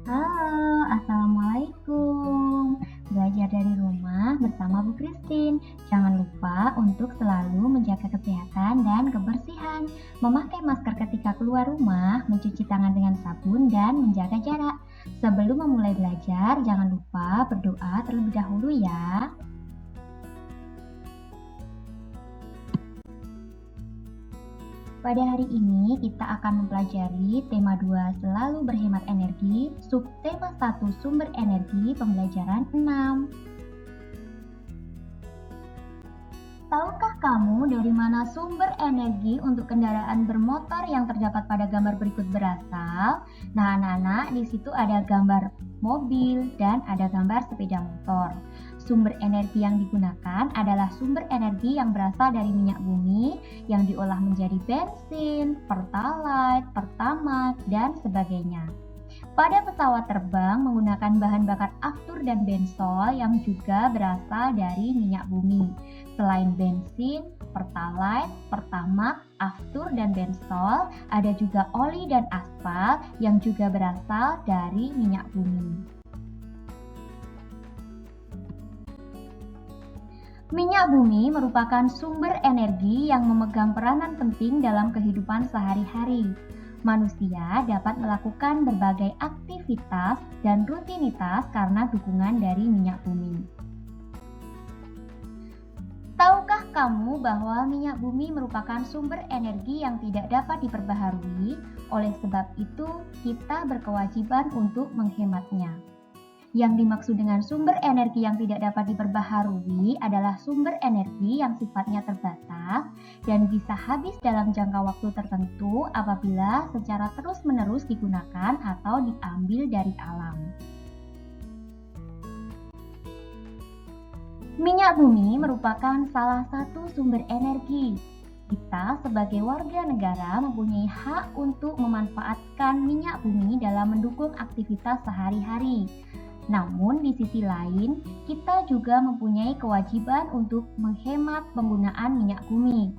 Halo, Assalamualaikum. Belajar dari rumah bersama Bu Christine. Jangan lupa untuk selalu menjaga kesehatan dan kebersihan. Memakai masker ketika keluar rumah, mencuci tangan dengan sabun, dan menjaga jarak. Sebelum memulai belajar, jangan lupa berdoa terlebih dahulu ya. Pada hari ini kita akan mempelajari tema 2 selalu berhemat energi, subtema 1 sumber energi pembelajaran 6. Tahukah kamu dari mana sumber energi untuk kendaraan bermotor yang terdapat pada gambar berikut berasal? Nah, anak-anak, di situ ada gambar mobil dan ada gambar sepeda motor. Sumber energi yang digunakan adalah sumber energi yang berasal dari minyak bumi yang diolah menjadi bensin, pertalite, pertamax, dan sebagainya. Pada pesawat terbang menggunakan bahan bakar aftur dan bensol yang juga berasal dari minyak bumi. Selain bensin, pertalite, pertamax, aftur, dan bensol, ada juga oli dan aspal yang juga berasal dari minyak bumi. Minyak bumi merupakan sumber energi yang memegang peranan penting dalam kehidupan sehari-hari. Manusia dapat melakukan berbagai aktivitas dan rutinitas karena dukungan dari minyak bumi. Tahukah kamu bahwa minyak bumi merupakan sumber energi yang tidak dapat diperbaharui? Oleh sebab itu, kita berkewajiban untuk menghematnya. Yang dimaksud dengan sumber energi yang tidak dapat diperbaharui adalah sumber energi yang sifatnya terbatas dan bisa habis dalam jangka waktu tertentu apabila secara terus-menerus digunakan atau diambil dari alam. Minyak bumi merupakan salah satu sumber energi. Kita sebagai warga negara mempunyai hak untuk memanfaatkan minyak bumi dalam mendukung aktivitas sehari-hari. Namun di sisi lain, kita juga mempunyai kewajiban untuk menghemat penggunaan minyak bumi.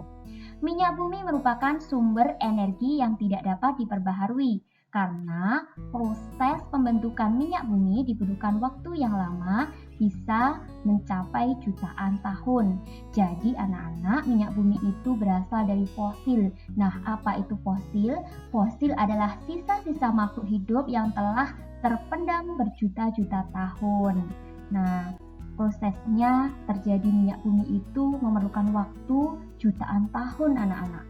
Minyak bumi merupakan sumber energi yang tidak dapat diperbaharui karena proses pembentukan minyak bumi dibutuhkan waktu yang lama, bisa mencapai jutaan tahun. Jadi anak-anak, minyak bumi itu berasal dari fosil. Nah, apa itu fosil? Fosil adalah sisa-sisa makhluk hidup yang telah terpendam berjuta-juta tahun. Nah, prosesnya terjadi minyak bumi itu memerlukan waktu jutaan tahun anak-anak.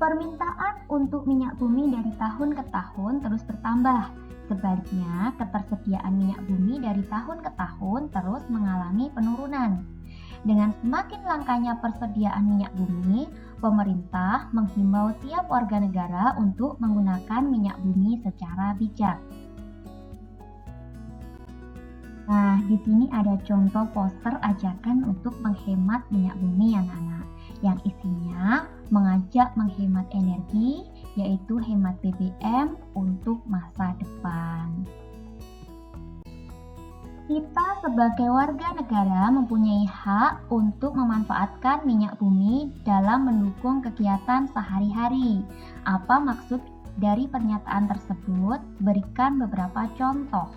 Permintaan untuk minyak bumi dari tahun ke tahun terus bertambah. Sebaliknya, ketersediaan minyak bumi dari tahun ke tahun terus mengalami penurunan. Dengan semakin langkanya persediaan minyak bumi, pemerintah menghimbau tiap warga negara untuk menggunakan minyak bumi secara bijak. Nah, di sini ada contoh poster ajakan untuk menghemat minyak bumi anak-anak, yang isinya mengajak menghemat energi, yaitu hemat BBM untuk masa depan. Kita sebagai warga negara mempunyai hak untuk memanfaatkan minyak bumi dalam mendukung kegiatan sehari-hari. Apa maksud dari pernyataan tersebut? Berikan beberapa contoh.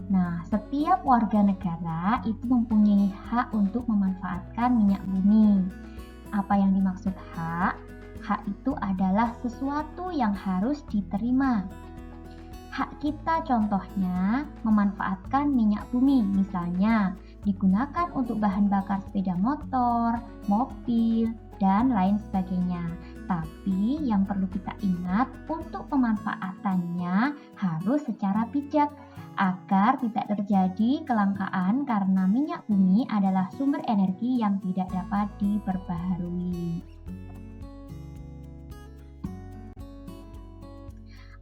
Nah, setiap warga negara itu mempunyai hak untuk memanfaatkan minyak bumi. Apa yang dimaksud hak? Hak itu adalah sesuatu yang harus diterima. Hak kita contohnya memanfaatkan minyak bumi, misalnya digunakan untuk bahan bakar sepeda motor, mobil, dan lain sebagainya. Tapi yang perlu kita ingat, untuk pemanfaatannya harus secara bijak agar tidak terjadi kelangkaan karena minyak bumi adalah sumber energi yang tidak dapat diperbaharui.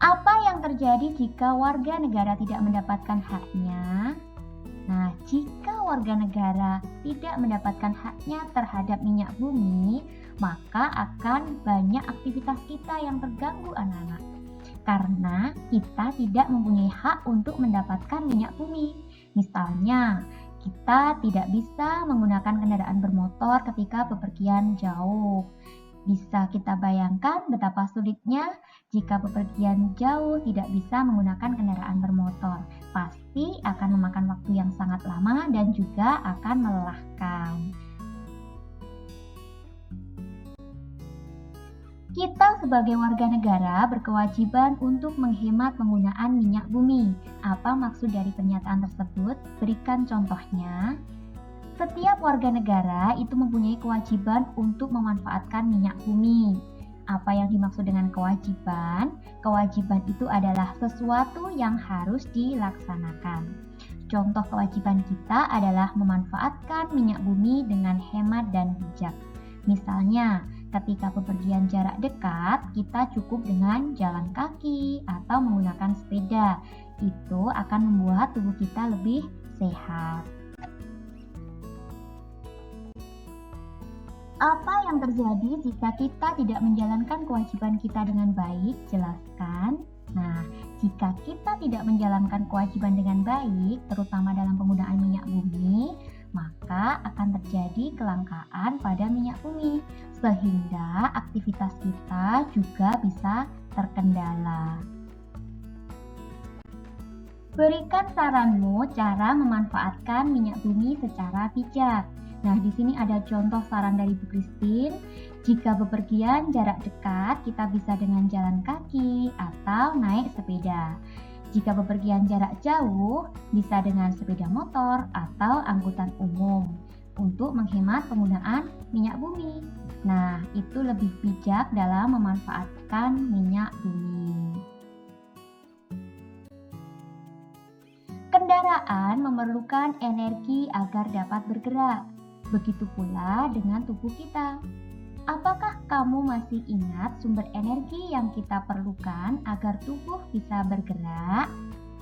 Apa yang terjadi jika warga negara tidak mendapatkan haknya? Nah, jika warga negara tidak mendapatkan haknya terhadap minyak bumi, maka akan banyak aktivitas kita yang terganggu anak-anak. Karena kita tidak mempunyai hak untuk mendapatkan minyak bumi. Misalnya, kita tidak bisa menggunakan kendaraan bermotor ketika bepergian jauh. Bisa kita bayangkan betapa sulitnya jika bepergian jauh tidak bisa menggunakan kendaraan bermotor. Pasti akan memakan waktu yang sangat lama dan juga akan melelahkan. Kita sebagai warga negara berkewajiban untuk menghemat penggunaan minyak bumi. Apa maksud dari pernyataan tersebut? Berikan contohnya. Setiap warga negara itu mempunyai kewajiban untuk memanfaatkan minyak bumi. Apa yang dimaksud dengan kewajiban? Kewajiban itu adalah sesuatu yang harus dilaksanakan. Contoh kewajiban kita adalah memanfaatkan minyak bumi dengan hemat dan bijak. Misalnya, ketika bepergian jarak dekat, kita cukup dengan jalan kaki atau menggunakan sepeda. Itu akan membuat tubuh kita lebih sehat. Apa yang terjadi jika kita tidak menjalankan kewajiban kita dengan baik? Jelaskan. Nah, jika kita tidak menjalankan kewajiban dengan baik, terutama dalam penggunaan minyak bumi, maka akan terjadi kelangkaan pada minyak bumi, sehingga aktivitas kita juga bisa terkendala. Berikan saranmu cara memanfaatkan minyak bumi secara bijak. Nah, di sini ada contoh saran dari Bu Christine. Jika bepergian jarak dekat, kita bisa dengan jalan kaki atau naik sepeda. Jika bepergian jarak jauh, bisa dengan sepeda motor atau angkutan umum untuk menghemat penggunaan minyak bumi. Nah, itu lebih bijak dalam memanfaatkan minyak bumi. Kendaraan memerlukan energi agar dapat bergerak. Begitu pula dengan tubuh kita. Apakah kamu masih ingat sumber energi yang kita perlukan agar tubuh bisa bergerak?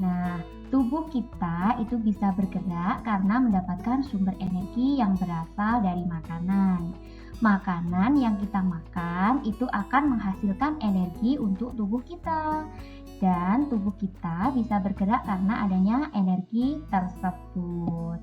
Nah, tubuh kita itu bisa bergerak karena mendapatkan sumber energi yang berasal dari makanan. Makanan yang kita makan itu akan menghasilkan energi untuk tubuh kita. Dan tubuh kita bisa bergerak karena adanya energi tersebut.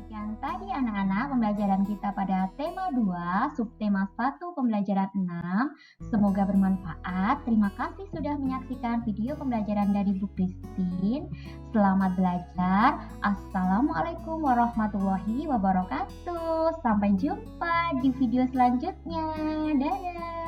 Demikian tadi anak-anak pembelajaran kita pada tema 2, subtema 1 pembelajaran 6. Semoga bermanfaat. Terima kasih sudah menyaksikan video pembelajaran dari Bu Christine. Selamat belajar. Assalamualaikum warahmatullahi wabarakatuh. Sampai jumpa di video selanjutnya. Dadah.